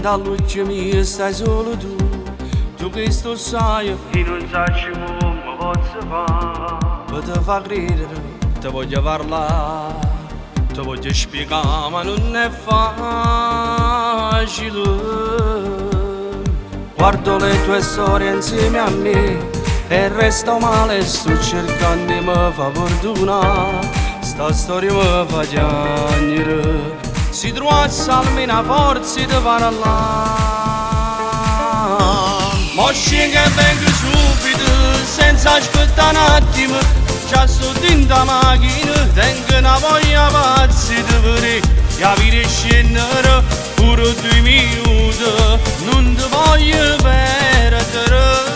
dall'occhio mio stai solo tu questo sai e non sai come posso fare. per te fa credere, ti voglio parlare, ti voglio spiegare ma non è facile. Guardo le tue storie insieme a me e resto male, sto cercando di me fa fortuna. Sta storia mi fa piangere, si trovasse almeno forza di parlare. Ma scendo e vengo subito, senza aspettare un attimo. Già sto dentro la macchina, tengo una voglia pazza di vedere, capire scendere pure 2 minuti, non ti voglio perdere.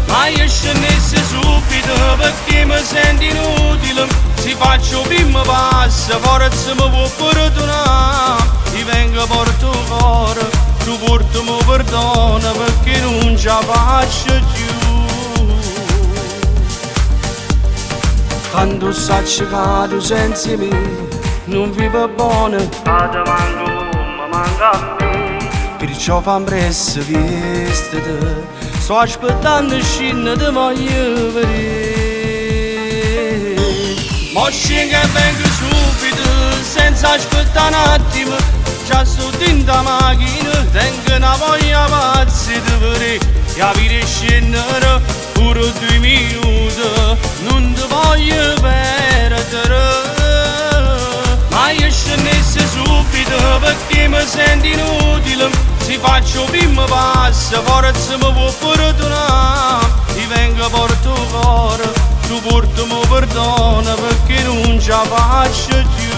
Ma io scendessi subito perché mi sento inutile, se faccio primo passo forse mi può perdonare. Ti vengo porto cuore, tu portami perdono perché non ce la faccio più. Quando sacci che tu senza me non vivo buono, Ma ti manco come manca a me. perciò fammi presto vestiti, sto aspettando scena ti voglio vedere. Ma scendo e vengo subito, senza aspettare un attimo. Già sto dentro la macchina, tengo una voglia pazza di vedere, capire scendere pure 2 minuti, non ti voglio perdere. Ma io scendessi subito perché mi sento inutile, se faccio primo passo forse mi può perdonare. Ti vengo porto cuore, tu portami perdono perché non ce la faccio più.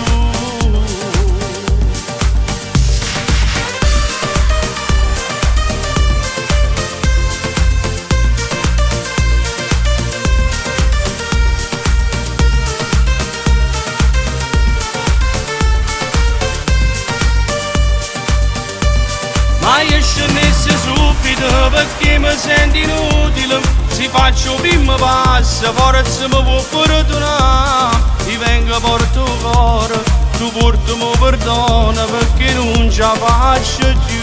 Ma io scendessi subito perché mi sento inutile, se faccio primo passo forse mi può perdonare. Ti vengo porto cuore, tu portami perdono perché non ce la faccio più.